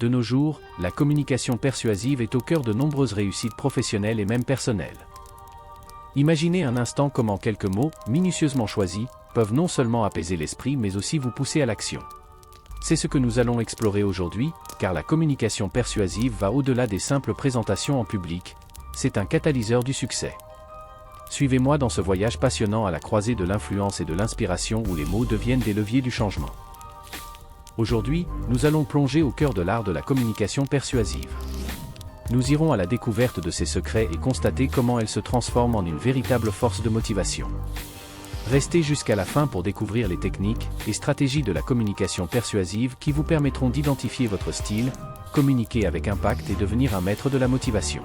De nos jours, la communication persuasive est au cœur de nombreuses réussites professionnelles et même personnelles. Imaginez un instant comment quelques mots, minutieusement choisis, peuvent non seulement apaiser l'esprit mais aussi vous pousser à l'action. C'est ce que nous allons explorer aujourd'hui, car la communication persuasive va au-delà des simples présentations en public, c'est un catalyseur du succès. Suivez-moi dans ce voyage passionnant à la croisée de l'influence et de l'inspiration où les mots deviennent des leviers du changement. Aujourd'hui, nous allons plonger au cœur de l'art de la communication persuasive. Nous irons à la découverte de ses secrets et constater comment elle se transforme en une véritable force de motivation. Restez jusqu'à la fin pour découvrir les techniques et stratégies de la communication persuasive qui vous permettront d'identifier votre style, communiquer avec impact et devenir un maître de la motivation.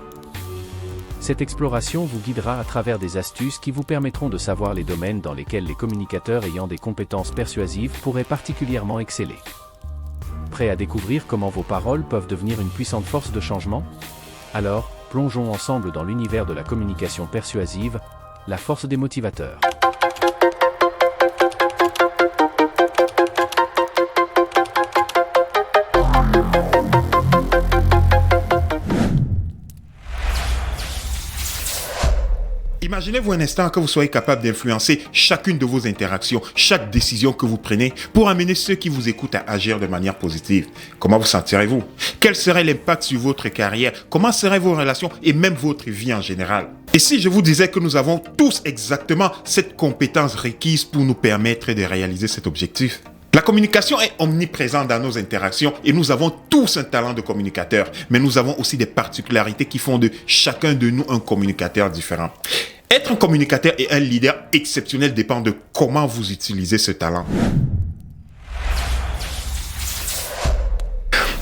Cette exploration vous guidera à travers des astuces qui vous permettront de savoir les domaines dans lesquels les communicateurs ayant des compétences persuasives pourraient particulièrement exceller. Prêt à découvrir comment vos paroles peuvent devenir une puissante force de changement? Alors, plongeons ensemble dans l'univers de la communication persuasive, la force des motivateurs. Imaginez-vous un instant que vous soyez capable d'influencer chacune de vos interactions, chaque décision que vous prenez pour amener ceux qui vous écoutent à agir de manière positive. Comment vous sentirez-vous? Quel serait l'impact sur votre carrière? Comment seraient vos relations et même votre vie en général? Et si je vous disais que nous avons tous exactement cette compétence requise pour nous permettre de réaliser cet objectif? La communication est omniprésente dans nos interactions et nous avons tous un talent de communicateur, mais nous avons aussi des particularités qui font de chacun de nous un communicateur différent. Être un communicateur et un leader exceptionnel dépend de comment vous utilisez ce talent.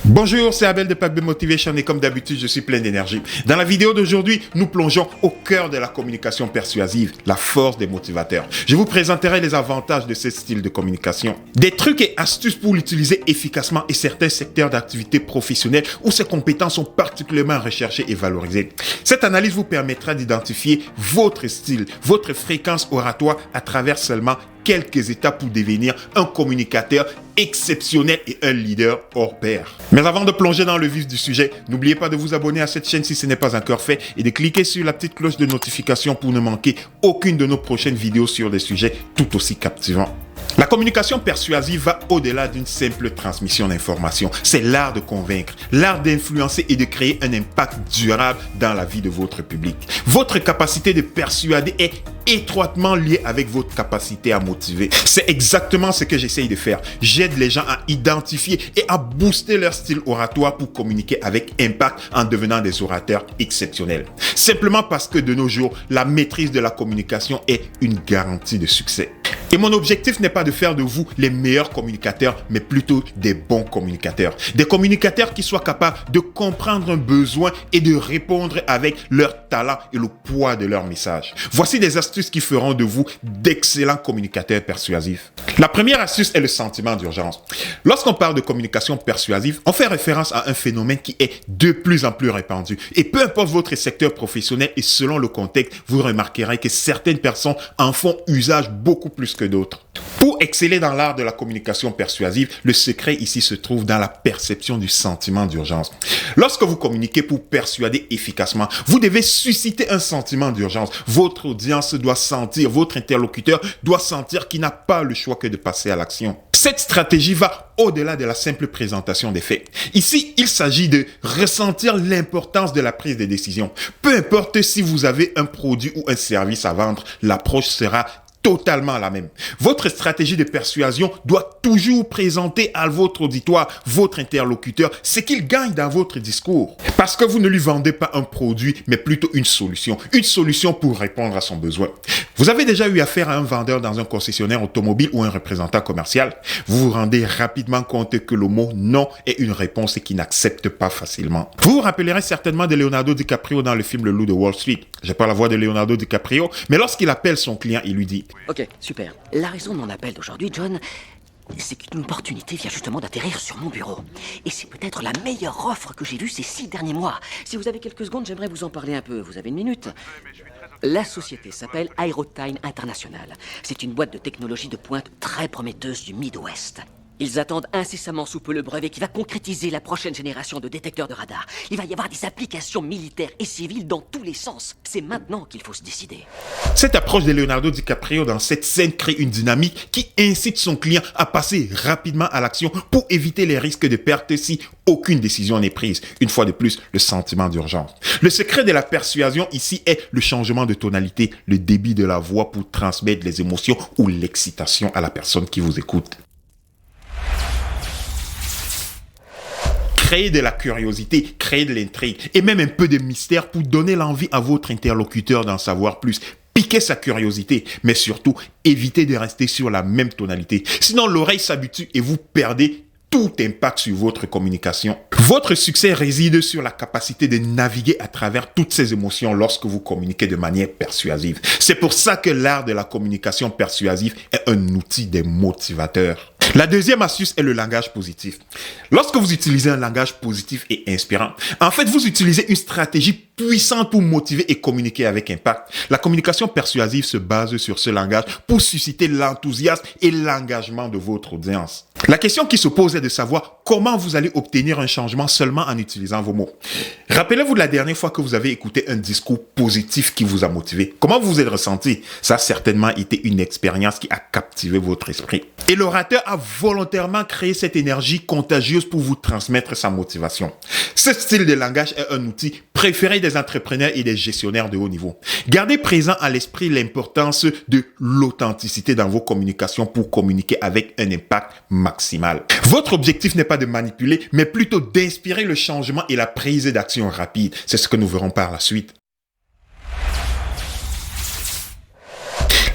Bonjour, c'est Abel de Pack B Motivation et comme d'habitude, je suis plein d'énergie. Dans la vidéo d'aujourd'hui, nous plongeons au cœur de la communication persuasive, la force des motivateurs. Je vous présenterai les avantages de ce style de communication, des trucs et astuces pour l'utiliser efficacement et certains secteurs d'activité professionnelle où ces compétences sont particulièrement recherchées et valorisées. Cette analyse vous permettra d'identifier votre style, votre fréquence oratoire à travers seulement quelques étapes pour devenir un communicateur exceptionnel et un leader hors pair. Mais avant de plonger dans le vif du sujet, n'oubliez pas de vous abonner à cette chaîne si ce n'est pas encore fait et de cliquer sur la petite cloche de notification pour ne manquer aucune de nos prochaines vidéos sur des sujets tout aussi captivants. La communication persuasive va au-delà d'une simple transmission d'informations. C'est l'art de convaincre, l'art d'influencer et de créer un impact durable dans la vie de votre public. Votre capacité de persuader est étroitement liée avec votre capacité à motiver. C'est exactement ce que j'essaye de faire. J'aide les gens à identifier et à booster leur style oratoire pour communiquer avec impact en devenant des orateurs exceptionnels. Simplement parce que de nos jours, la maîtrise de la communication est une garantie de succès. Et mon objectif n'est pas de faire de vous les meilleurs communicateurs, mais plutôt des bons communicateurs. Des communicateurs qui soient capables de comprendre un besoin et de répondre avec leur talent et le poids de leur message. Voici des astuces qui feront de vous d'excellents communicateurs persuasifs. La première astuce est le sentiment d'urgence. Lorsqu'on parle de communication persuasive, on fait référence à un phénomène qui est de plus en plus répandu. Et peu importe votre secteur professionnel et selon le contexte, vous remarquerez que certaines personnes en font usage beaucoup plus que d'autres. Pour exceller dans l'art de la communication persuasive, le secret ici se trouve dans la perception du sentiment d'urgence. Lorsque vous communiquez pour persuader efficacement, vous devez susciter un sentiment d'urgence. Votre audience doit sentir, votre interlocuteur doit sentir qu'il n'a pas le choix que de passer à l'action. Cette stratégie va au-delà de la simple présentation des faits. Ici, il s'agit de ressentir l'importance de la prise de décision. Peu importe si vous avez un produit ou un service à vendre, l'approche sera totalement la même. Votre stratégie de persuasion doit toujours présenter à votre auditoire, votre interlocuteur, ce qu'il gagne dans votre discours. Parce que vous ne lui vendez pas un produit, mais plutôt une solution pour répondre à son besoin. Vous avez déjà eu affaire à un vendeur dans un concessionnaire automobile ou un représentant commercial? Vous vous rendez rapidement compte que le mot non est une réponse qu'il n'accepte pas facilement. Vous vous rappellerez certainement de Leonardo DiCaprio dans le film Le Loup de Wall Street. J'ai pas la voix de Leonardo DiCaprio, mais lorsqu'il appelle son client, il lui dit: Ok, super. La raison de mon appel d'aujourd'hui, John, c'est qu'une opportunité vient justement d'atterrir sur mon bureau. Et c'est peut-être la meilleure offre que j'ai vue ces 6 derniers mois. Si vous avez quelques secondes, j'aimerais vous en parler un peu. Vous avez une minute? La société s'appelle Aerotime International. C'est une boîte de technologie de pointe très prometteuse du Midwest. Ils attendent incessamment sous peu le brevet qui va concrétiser la prochaine génération de détecteurs de radar. Il va y avoir des applications militaires et civiles dans tous les sens. C'est maintenant qu'il faut se décider. Cette approche de Leonardo DiCaprio dans cette scène crée une dynamique qui incite son client à passer rapidement à l'action pour éviter les risques de perte si aucune décision n'est prise. Une fois de plus, le sentiment d'urgence. Le secret de la persuasion ici est le changement de tonalité, le débit de la voix pour transmettre les émotions ou l'excitation à la personne qui vous écoute. Créer de la curiosité, créer de l'intrigue et même un peu de mystère pour donner l'envie à votre interlocuteur d'en savoir plus. Piquer sa curiosité, mais surtout éviter de rester sur la même tonalité. Sinon, l'oreille s'habitue et vous perdez tout impact sur votre communication. Votre succès réside sur la capacité de naviguer à travers toutes ces émotions lorsque vous communiquez de manière persuasive. C'est pour ça que l'art de la communication persuasive est un outil des motivateurs. La deuxième astuce est le langage positif. Lorsque vous utilisez un langage positif et inspirant, en fait, vous utilisez une stratégie puissante pour motiver et communiquer avec impact. La communication persuasive se base sur ce langage pour susciter l'enthousiasme et l'engagement de votre audience. La question qui se pose est de savoir comment vous allez obtenir un changement seulement en utilisant vos mots. Rappelez-vous de la dernière fois que vous avez écouté un discours positif qui vous a motivé. Comment vous vous êtes ressenti? Ça a certainement été une expérience qui a captivé votre esprit. Et l'orateur a volontairement créé cette énergie contagieuse pour vous transmettre sa motivation. Ce style de langage est un outil préféré des entrepreneurs et des gestionnaires de haut niveau. Gardez présent à l'esprit l'importance de l'authenticité dans vos communications pour communiquer avec un impact maximal. Votre objectif n'est pas de manipuler, mais plutôt d'inspirer le changement et la prise d'action rapide. C'est ce que nous verrons par la suite.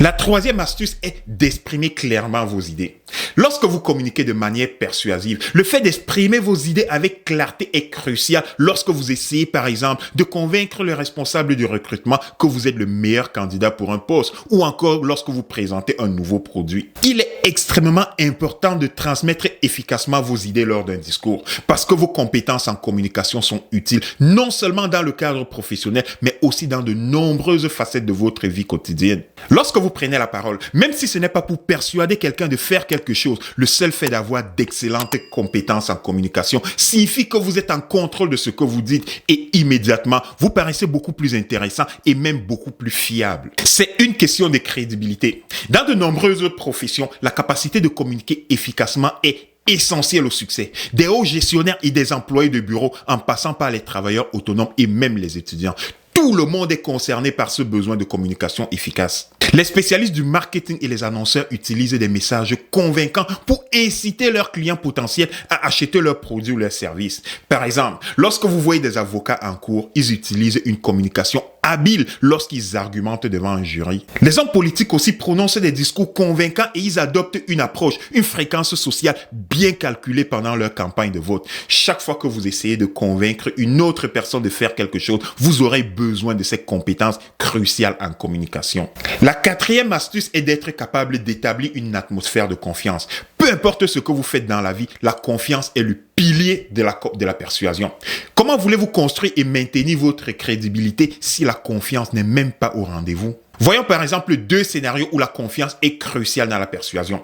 La troisième astuce est d'exprimer clairement vos idées. Lorsque vous communiquez de manière persuasive, le fait d'exprimer vos idées avec clarté est crucial lorsque vous essayez, par exemple, de convaincre le responsable du recrutement que vous êtes le meilleur candidat pour un poste ou encore lorsque vous présentez un nouveau produit. Il est extrêmement important de transmettre efficacement vos idées lors d'un discours parce que vos compétences en communication sont utiles non seulement dans le cadre professionnel, mais aussi dans de nombreuses facettes de votre vie quotidienne. Lorsque vous prenez la parole, même si ce n'est pas pour persuader quelqu'un de faire quelque chose, le seul fait d'avoir d'excellentes compétences en communication signifie que vous êtes en contrôle de ce que vous dites et immédiatement, vous paraissez beaucoup plus intéressant et même beaucoup plus fiable. C'est une question de crédibilité. Dans de nombreuses professions, la capacité de communiquer efficacement est essentiel au succès. Des hauts gestionnaires et des employés de bureau, en passant par les travailleurs autonomes et même les étudiants. Tout le monde est concerné par ce besoin de communication efficace. Les spécialistes du marketing et les annonceurs utilisent des messages convaincants pour inciter leurs clients potentiels à acheter leurs produits ou leurs services. Par exemple, lorsque vous voyez des avocats en cours, ils utilisent une communication habile lorsqu'ils argumentent devant un jury. Les hommes politiques aussi prononcent des discours convaincants et ils adoptent une approche, une fréquence sociale bien calculée pendant leur campagne de vote. Chaque fois que vous essayez de convaincre une autre personne de faire quelque chose, vous aurez besoin de ces compétences cruciales en communication. La quatrième astuce est d'être capable d'établir une atmosphère de confiance. Peu importe ce que vous faites dans la vie, la confiance est le pilier de la persuasion. Comment voulez-vous construire et maintenir votre crédibilité si la confiance n'est même pas au rendez-vous? Voyons par exemple deux scénarios où la confiance est cruciale dans la persuasion.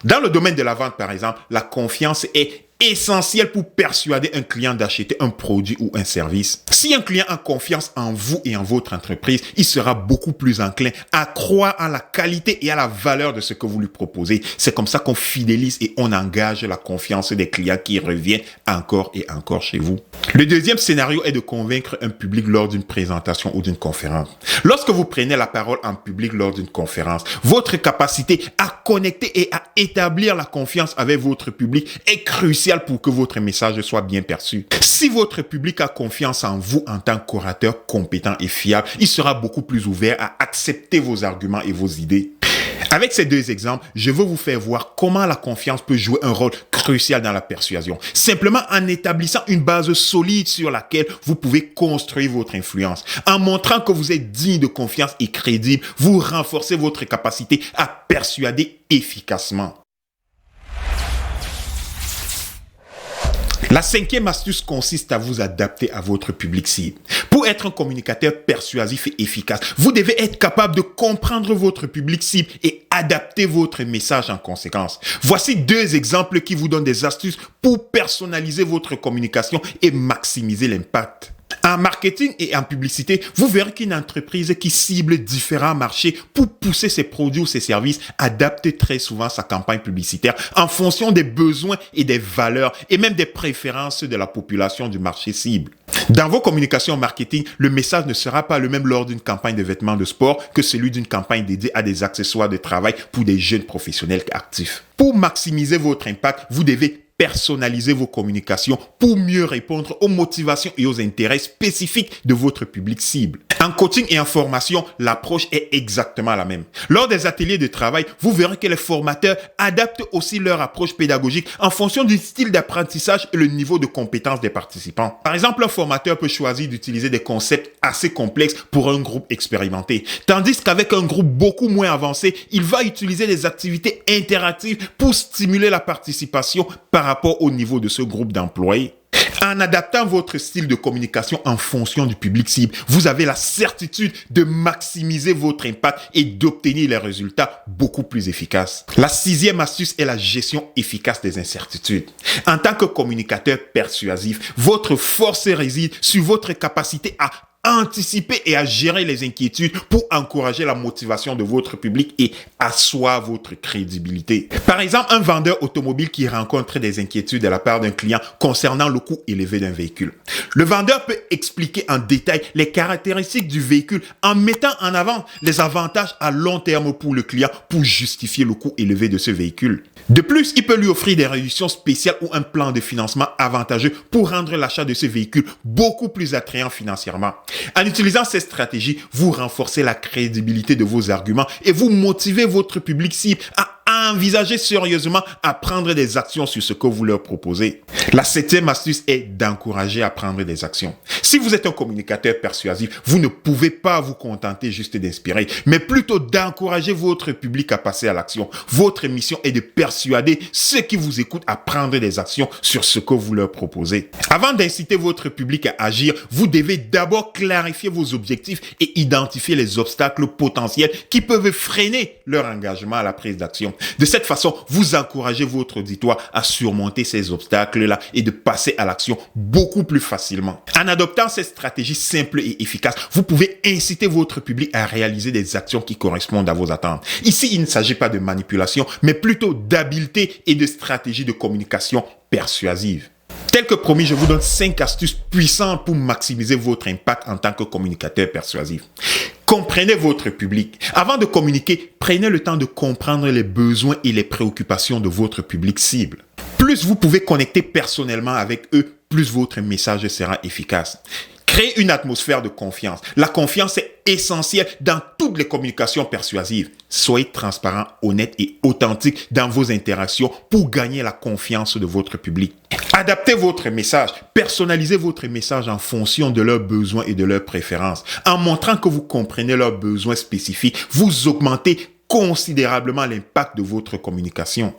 Dans le domaine de la vente par exemple, la confiance est essentiel pour persuader un client d'acheter un produit ou un service. Si un client a confiance en vous et en votre entreprise, il sera beaucoup plus enclin à croire en la qualité et à la valeur de ce que vous lui proposez. C'est comme ça qu'on fidélise et on engage la confiance des clients qui reviennent encore et encore chez vous. Le deuxième scénario est de convaincre un public lors d'une présentation ou d'une conférence. Lorsque vous prenez la parole en public lors d'une conférence, votre capacité à connecter et à établir la confiance avec votre public est cruciale pour que votre message soit bien perçu. Si votre public a confiance en vous en tant qu'orateur compétent et fiable, il sera beaucoup plus ouvert à accepter vos arguments et vos idées. Avec ces deux exemples, je veux vous faire voir comment la confiance peut jouer un rôle crucial dans la persuasion. Simplement en établissant une base solide sur laquelle vous pouvez construire votre influence. En montrant que vous êtes digne de confiance et crédible, vous renforcez votre capacité à persuader efficacement. La cinquième astuce consiste à vous adapter à votre public cible. Pour être un communicateur persuasif et efficace, vous devez être capable de comprendre votre public cible et adapter votre message en conséquence. Voici 2 exemples qui vous donnent des astuces pour personnaliser votre communication et maximiser l'impact. En marketing et en publicité, vous verrez qu'une entreprise qui cible différents marchés pour pousser ses produits ou ses services adapte très souvent sa campagne publicitaire en fonction des besoins et des valeurs et même des préférences de la population du marché cible. Dans vos communications marketing, le message ne sera pas le même lors d'une campagne de vêtements de sport que celui d'une campagne dédiée à des accessoires de travail pour des jeunes professionnels actifs. Pour maximiser votre impact, vous devez personnaliser vos communications pour mieux répondre aux motivations et aux intérêts spécifiques de votre public cible. En coaching et en formation, l'approche est exactement la même. Lors des ateliers de travail, vous verrez que les formateurs adaptent aussi leur approche pédagogique en fonction du style d'apprentissage et le niveau de compétence des participants. Par exemple, un formateur peut choisir d'utiliser des concepts assez complexes pour un groupe expérimenté, tandis qu'avec un groupe beaucoup moins avancé, il va utiliser des activités interactives pour stimuler la participation par rapport au niveau de ce groupe d'employés. En adaptant votre style de communication en fonction du public cible, vous avez la certitude de maximiser votre impact et d'obtenir les résultats beaucoup plus efficaces. La 6e astuce est la gestion efficace des incertitudes. En tant que communicateur persuasif, votre force réside sur votre capacité à anticiper et à gérer les inquiétudes pour encourager la motivation de votre public et asseoir votre crédibilité. Par exemple, un vendeur automobile qui rencontre des inquiétudes de la part d'un client concernant le coût élevé d'un véhicule. Le vendeur peut expliquer en détail les caractéristiques du véhicule en mettant en avant les avantages à long terme pour le client pour justifier le coût élevé de ce véhicule. De plus, il peut lui offrir des réductions spéciales ou un plan de financement avantageux pour rendre l'achat de ce véhicule beaucoup plus attrayant financièrement. En utilisant ces stratégies, vous renforcez la crédibilité de vos arguments et vous motivez votre public cible à envisager sérieusement à prendre des actions sur ce que vous leur proposez. La 7e astuce est d'encourager à prendre des actions. Si vous êtes un communicateur persuasif, vous ne pouvez pas vous contenter juste d'inspirer, mais plutôt d'encourager votre public à passer à l'action. Votre mission est de persuader ceux qui vous écoutent à prendre des actions sur ce que vous leur proposez. Avant d'inciter votre public à agir, vous devez d'abord clarifier vos objectifs et identifier les obstacles potentiels qui peuvent freiner leur engagement à la prise d'action. De cette façon, vous encouragez votre auditoire à surmonter ces obstacles-là et de passer à l'action beaucoup plus facilement. En adoptant ces stratégies simples et efficaces, vous pouvez inciter votre public à réaliser des actions qui correspondent à vos attentes. Ici, il ne s'agit pas de manipulation, mais plutôt d'habileté et de stratégie de communication persuasive. Tel que promis, je vous donne 5 astuces puissantes pour maximiser votre impact en tant que communicateur persuasif. Comprenez votre public. Avant de communiquer, prenez le temps de comprendre les besoins et les préoccupations de votre public cible. Plus vous pouvez connecter personnellement avec eux, plus votre message sera efficace. Créez une atmosphère de confiance. La confiance est essentielle dans toutes les communications persuasives. Soyez transparent, honnête et authentique dans vos interactions pour gagner la confiance de votre public. Adaptez votre message. Personnalisez votre message en fonction de leurs besoins et de leurs préférences. En montrant que vous comprenez leurs besoins spécifiques, vous augmentez considérablement l'impact de votre communication.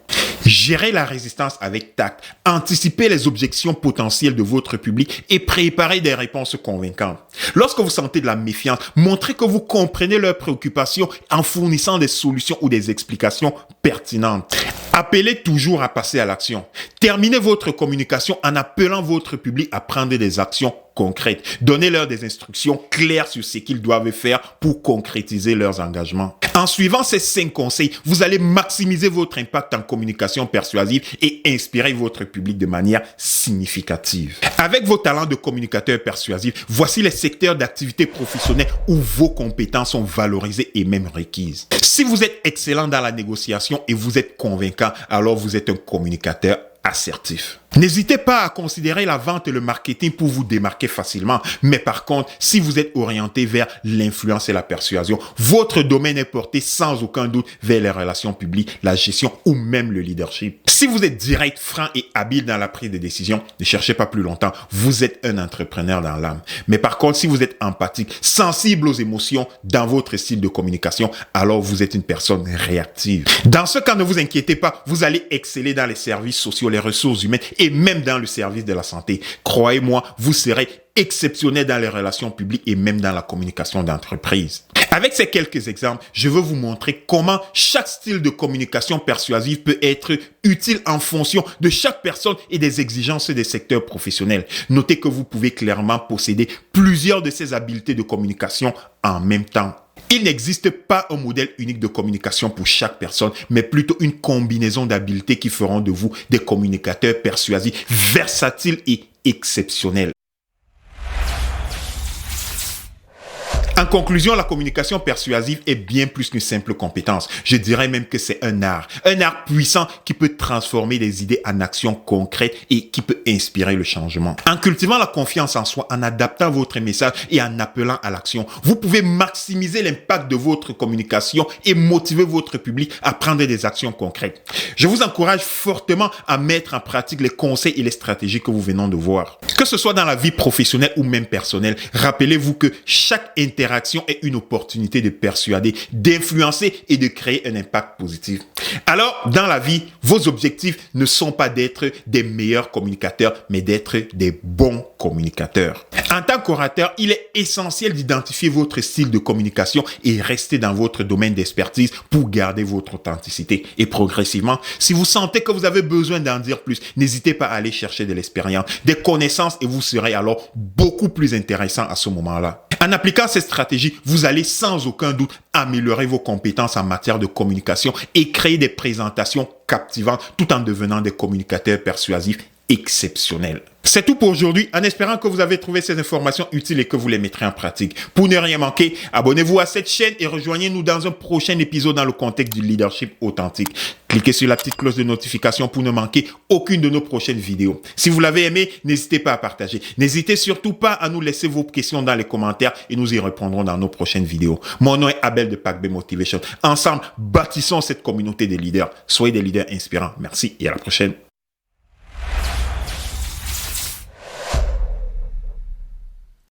Gérez la résistance avec tact, anticipez les objections potentielles de votre public et préparez des réponses convaincantes. Lorsque vous sentez de la méfiance, montrez que vous comprenez leurs préoccupations en fournissant des solutions ou des explications pertinentes. Appelez toujours à passer à l'action. Terminez votre communication en appelant votre public à prendre des actions concrètes. Donnez-leur des instructions claires sur ce qu'ils doivent faire pour concrétiser leurs engagements. En suivant ces 5 conseils, vous allez maximiser votre impact en communication persuasive et inspirer votre public de manière significative. Avec vos talents de communicateur persuasif, voici les secteurs d'activité professionnelle où vos compétences sont valorisées et même requises. Si vous êtes excellent dans la négociation et vous êtes convaincant, alors vous êtes un communicateur assertif. N'hésitez pas à considérer la vente et le marketing pour vous démarquer facilement. Mais par contre, si vous êtes orienté vers l'influence et la persuasion, votre domaine est porté sans aucun doute vers les relations publiques, la gestion ou même le leadership. Si vous êtes direct, franc et habile dans la prise de décision, ne cherchez pas plus longtemps. Vous êtes un entrepreneur dans l'âme. Mais par contre, si vous êtes empathique, sensible aux émotions dans votre style de communication, alors vous êtes une personne réactive. Dans ce cas, ne vous inquiétez pas, vous allez exceller dans les services sociaux, les ressources humaines et même dans le service de la santé. Croyez-moi, vous serez exceptionnel dans les relations publiques et même dans la communication d'entreprise. Avec ces quelques exemples, je veux vous montrer comment chaque style de communication persuasive peut être utile en fonction de chaque personne et des exigences des secteurs professionnels. Notez que vous pouvez clairement posséder plusieurs de ces habiletés de communication en même temps. Il n'existe pas un modèle unique de communication pour chaque personne, mais plutôt une combinaison d'habiletés qui feront de vous des communicateurs persuasifs, versatiles et exceptionnels. En conclusion, la communication persuasive est bien plus qu'une simple compétence. Je dirais même que c'est un art puissant qui peut transformer des idées en actions concrètes et qui peut inspirer le changement. En cultivant la confiance en soi, en adaptant votre message et en appelant à l'action, vous pouvez maximiser l'impact de votre communication et motiver votre public à prendre des actions concrètes. Je vous encourage fortement à mettre en pratique les conseils et les stratégies que vous venons de voir. Que ce soit dans la vie professionnelle ou même personnelle, rappelez-vous que chaque interaction est une opportunité de persuader, d'influencer et de créer un impact positif. Alors, dans la vie, vos objectifs ne sont pas d'être des meilleurs communicateurs, mais d'être des bons communicateurs. En tant qu'orateur, il est essentiel d'identifier votre style de communication et rester dans votre domaine d'expertise pour garder votre authenticité. Et progressivement, si vous sentez que vous avez besoin d'en dire plus, n'hésitez pas à aller chercher de l'expérience, des connaissances et vous serez alors beaucoup plus intéressant à ce moment-là. En appliquant ces stratégies, vous allez sans aucun doute améliorer vos compétences en matière de communication et créer des présentations captivantes tout en devenant des communicateurs persuasifs exceptionnels. C'est tout pour aujourd'hui, en espérant que vous avez trouvé ces informations utiles et que vous les mettrez en pratique. Pour ne rien manquer, abonnez-vous à cette chaîne et rejoignez-nous dans un prochain épisode dans le contexte du leadership authentique. Cliquez sur la petite cloche de notification pour ne manquer aucune de nos prochaines vidéos. Si vous l'avez aimé, n'hésitez pas à partager. N'hésitez surtout pas à nous laisser vos questions dans les commentaires et nous y répondrons dans nos prochaines vidéos. Mon nom est Abel de Pack B Motivation. Ensemble, bâtissons cette communauté de leaders. Soyez des leaders inspirants. Merci et à la prochaine.